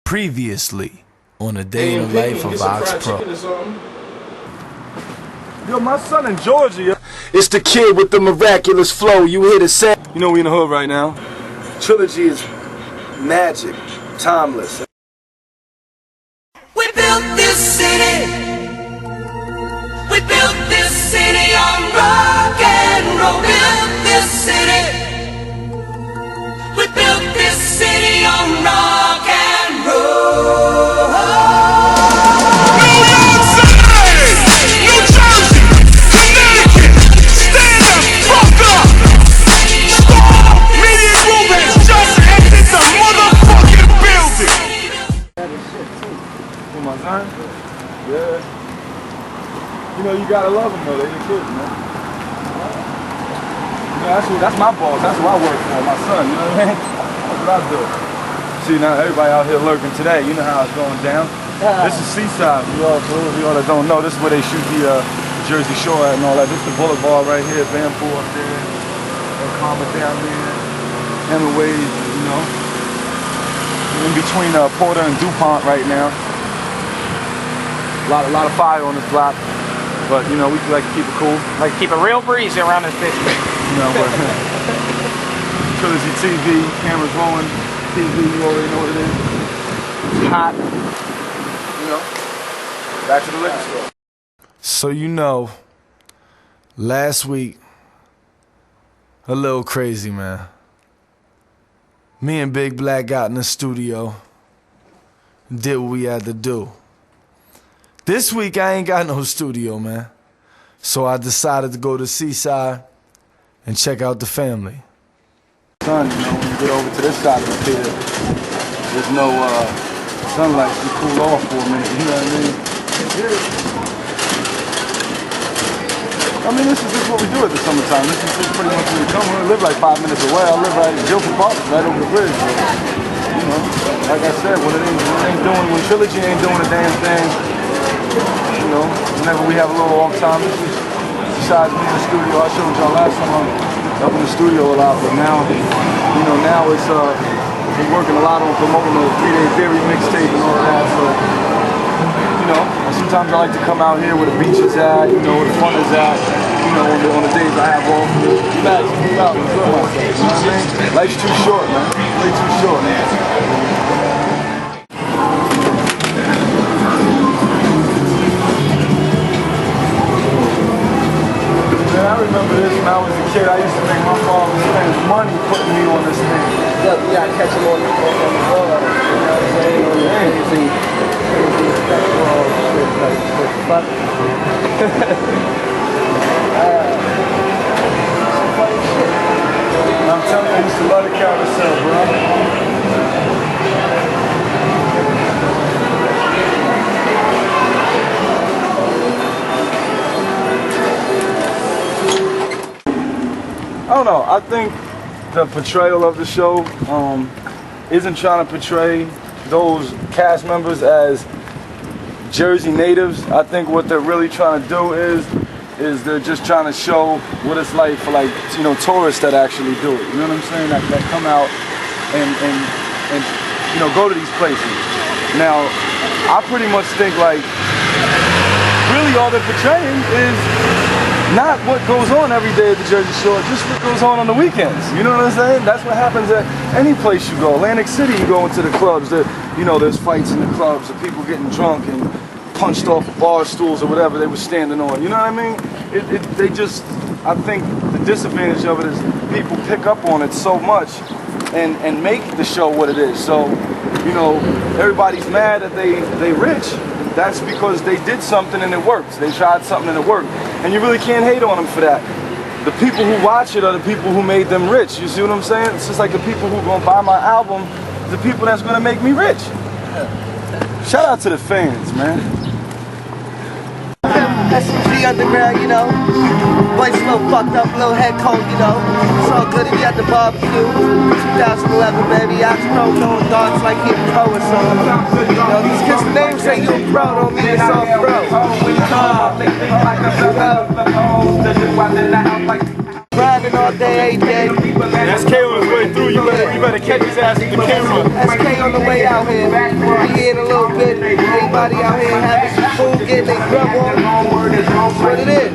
Previously on A Day in the Life of Oxpro. Yo, my son in Georgia. It's the kid with the miraculous flow. You hear the sound. You know we in the hood right now. Trilogy is magic, timeless. We built this city. We built this city on rock and roll. We built this city. We built this city on rock and roll. New York City, New Jersey, Connecticut, stand the fuck up. Starr Media Group has just entered the motherfucking building. For my son? Yeah. You know, you gotta love them though, they the kids, man. You know, that's my boss, that's what I work for, my son, you know what I mean? That's what I do. See, now everybody out here lurking today, you know how it's going down. This is Seaside, for those of y'all that don't know, this is where they shoot the Jersey Shore at and all that. This is the Boulevard right here, Bamboo up there, and Common down there, Hemingway, you know. In between Porter and DuPont right now. A lot of fire on this block, but you know we like to keep it cool. Like keep a real breeze around this bitch. You know, but Trillogy TV, cameras rolling, TV, you already know what it is. It's hot. You know, back to the liquor store. So you know, last week, a little crazy, man. Me and Big Black got in the studio, did what we had to do. This week I ain't got no studio, man. So I decided to go to Seaside and check out the family. Sun, you know, when you get over to this side of the theater, there's no sunlight, you cool off for a minute, you know what I mean? This is just what we do at the summertime. This is pretty much where we come. We live like 5 minutes away. I live right in Guilford Park, right over the bridge. So, you know, like I said, when Trilogy ain't doing a damn thing, you know, whenever we have a little off time, this is besides me in the studio. I showed y'all last time I'm up in the studio a lot, but now, you know, now it's we're working a lot on promoting the 3-Day Theory mixtape and all of that. So, you know, sometimes I like to come out here where the beach is at, you know, where the fun is at. You know, on the days I have off, relax, move out, enjoy myself. You know what I mean? Life's too short, man. Way too short, man. I remember this when I was a kid. I used to think my father spent money putting me on this thing. Yeah, you gotta catch him on the floor. You know what I'm saying? I'm telling you, I used to love the carousel, bro. I don't know. I think the portrayal of the show isn't trying to portray those cast members as Jersey natives. I think what they're really trying to do is they're just trying to show what it's like for, like, you know, tourists that actually do it. You know what I'm saying? That come out and you know, go to these places. Now, I pretty much think like really all they're portraying is not what goes on every day at the Jersey Shore, just what goes on the weekends. You know what I'm saying? That's what happens at any place you go. Atlantic City, you go into the clubs, you know, there's fights in the clubs, of people getting drunk and punched off bar stools or whatever they were standing on. You know what I mean? I think the disadvantage of it is people pick up on it so much and make the show what it is. So, you know, everybody's mad that they rich. That's because they did something and it worked. They tried something and it worked. And you really can't hate on them for that. The people who watch it are the people who made them rich. You see what I'm saying? It's just like the people who are going to buy my album, the people that's going to make me rich. Shout out to the fans, man. SMG underground, you know. Voice a little fucked up, a little head cold, you know. It's all good if you at the barbecue. 2011, baby. Oxpro throwing darts like he a pro or something. You know, these kids' names say you a pro, don't mean it's all pro. Grinding grinding all day, every day. SK on his way through. You better catch his ass with the camera. SK on the way out here. We here in a little bit. Everybody out here having some food, getting their grub on. That's what it is.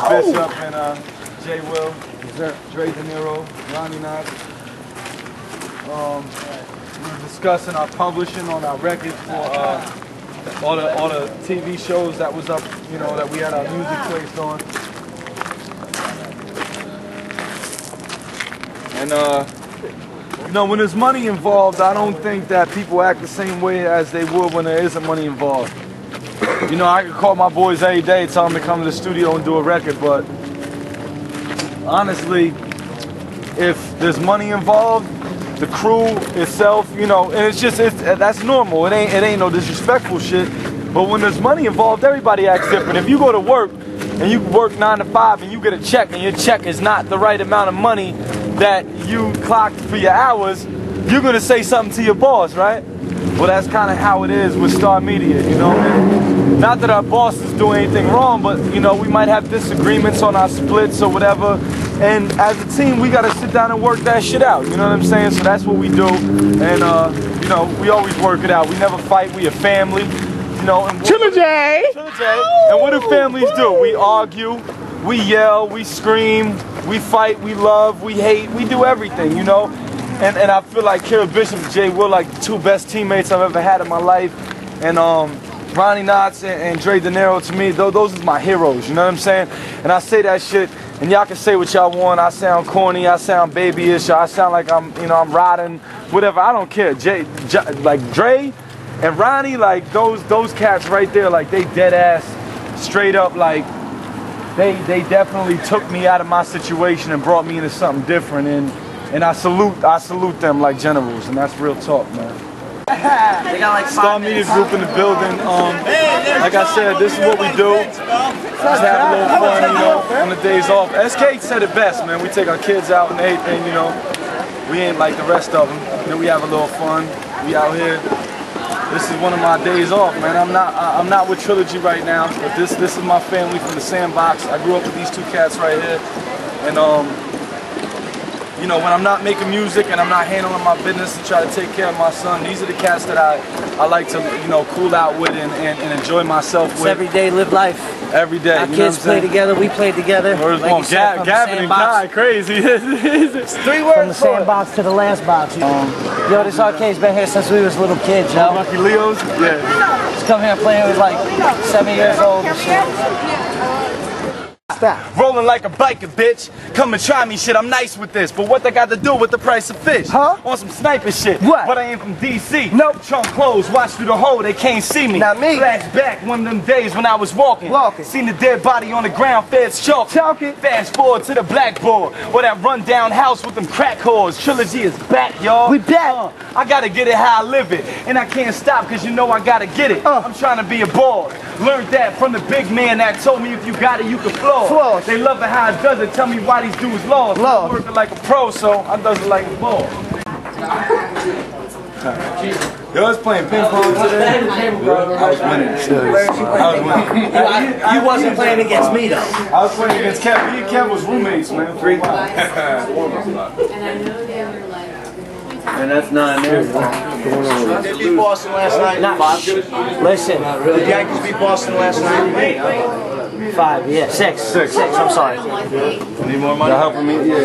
Bishop and Jay Will, Dre De Niro, Ronnie Knox. We were discussing our publishing on our record for all the TV shows that was up, you know, that we had our music placed on. And you know, when there's money involved, I don't think that people act the same way as they would when there isn't money involved. You know, I could call my boys every day, tell them to come to the studio and do a record, but honestly, if there's money involved, the crew itself, you know, and that's normal. It ain't no disrespectful shit. But when there's money involved, everybody acts different. If you go to work and you work 9 to 5 and you get a check and your check is not the right amount of money that you clocked for your hours, you're gonna say something to your boss, right? Well, that's kind of how it is with Starr Media, you know. And not that our bosses do anything wrong, but you know, we might have disagreements on our splits or whatever. And as a team, we gotta sit down and work that shit out. You know what I'm saying? So that's what we do. And you know, we always work it out. We never fight. We a family. You know. And Trillogy. And what do families do? We argue, we yell, we scream, we fight, we love, we hate, we do everything. You know. And I feel like Kira Bishop and Jay Will like the 2 best teammates I've ever had in my life. And Ronnie Knox and Dre De Niro, to me, those are my heroes, you know what I'm saying? And I say that shit, and y'all can say what y'all want. I sound corny, I sound babyish, I sound like I'm riding, whatever, I don't care. Like Dre and Ronnie, like those cats right there, like they dead ass, straight up, like they definitely took me out of my situation and brought me into something different. And I salute them like generals, and that's real talk, man. They got like Starr Media Group in the building. Like I said, this is what we do. Just have a little fun, you know, on the days off. SK said it best, man. We take our kids out and everything, you know. We ain't like the rest of them. You know, we have a little fun. We out here. This is one of my days off, man. I'm not with Trillogy right now, but this is my family from the Sandbox. I grew up with these 2 cats right here, and you know, when I'm not making music and I'm not handling my business to try to take care of my son, these are the cats that I like to, you know, cool out with and enjoy myself with. every day, live life. Every day. Our kids play together, we play together. Like you said, Gavin and Kai, crazy. It's 3 words. From the sandbox to the last box. Yo, this arcade's been here since we was little kids, yo. Lucky Leos? Yeah. Just come here playing with like 7 years old and shit. Stop. Rolling like a biker, bitch. Come and try me, shit. I'm nice with this. But what they got to do with the price of fish? Huh? On some sniper shit. What? But I ain't from DC. Nope. Trunk closed, watch through the hole, they can't see me. Not me. Flashback, one of them days when I was walking. Seen the dead body on the ground, feds chalking. Fast forward to the blackboard. Or that rundown house with them crack whores. Trillogy is back, y'all. We back. I gotta get it how I live it. And I can't stop cause you know I gotta get it. I'm trying to be a boss. Learned that from the big man that told me if you got it, you can floss. They love it how it does it. Tell me why these dudes lost. I'm working like a pro, so I does it like a boss. Yo, I was playing ping pong today. I was winning. You wasn't playing against me though. I was playing against Kev. Me and Kev was roommates, man. 3 And I know they were like. And that's not there. Did beat Boston last night? Listen, did the Yankees beat Boston last night? 5, yeah, 6, I'm sorry. Need more money? Y'all helping me? Yeah.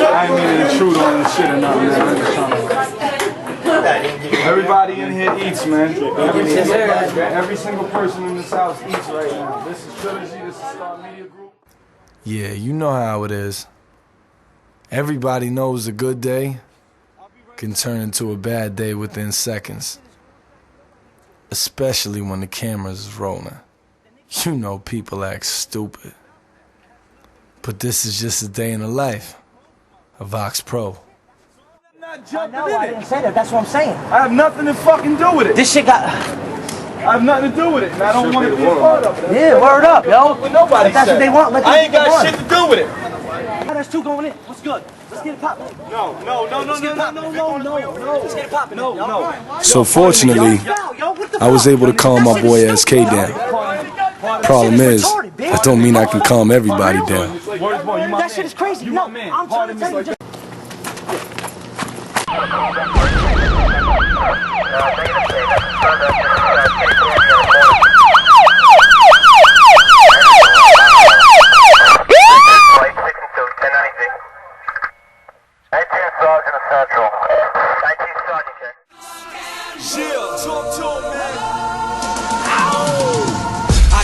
I ain't mean to intrude on this shit or nothing, man. I'm just trying to... Everybody in here eats, man. Every single person in this house eats right now. This is Trillogy, this is Starr Media Group. Yeah, you know how it is. Everybody knows a good day can turn into a bad day within seconds. Especially when the camera's rolling. You know people act stupid. But this is just a day in the life of Oxpro. I know, I didn't say that. That's what I'm saying. I have nothing to fucking do with it. This shit got... I have nothing to do with it, and I don't want to be a part of it. Yeah, word up, yo. What nobody If that's said. what they want, let them I ain't get got it shit to do with it. There's two going in. What's good? Let's get it poppin'. No. Let's get it poppin'. No. Let's get it poppin'. No. So fortunately, I was able to calm my boy SK down. Problem is, that don't mean I can calm everybody down. That shit is crazy. No, I'm trying to tell you.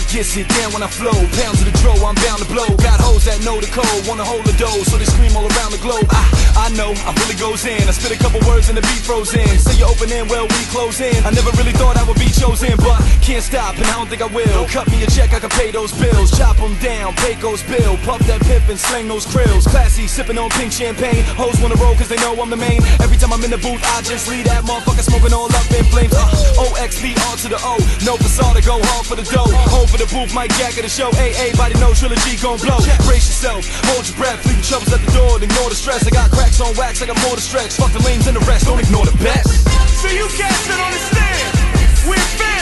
Get sit down when I flow, pounds of the dro, I'm bound to blow. Got hoes that know the code, wanna hold the dough, so they scream all around the globe. I know, I really goes in. I spit a couple words and the beat froze in. Say you open in, well we close in. I never really thought I would be chosen, but can't stop and I don't think I will. Cut me a check, I can pay those bills. Chop them down, Pecos bill. Puff that pip and sling those krills. Classy, sipping on pink champagne. Hoes wanna roll cause they know I'm the main. Every time I'm in the booth, I just leave that motherfucker smoking all up in flames. OXPR to the O. No facade to go hard for the dough. Hold for the booth, Mike Jack at the show. Everybody know Trillogy gon' blow. Brace yourself, hold your breath, leave your troubles at the door, ignore the stress. I got cracks on wax, I got more to stretch. Fuck the lanes and the rest, don't ignore the best. So you cats don't understand. We're fans.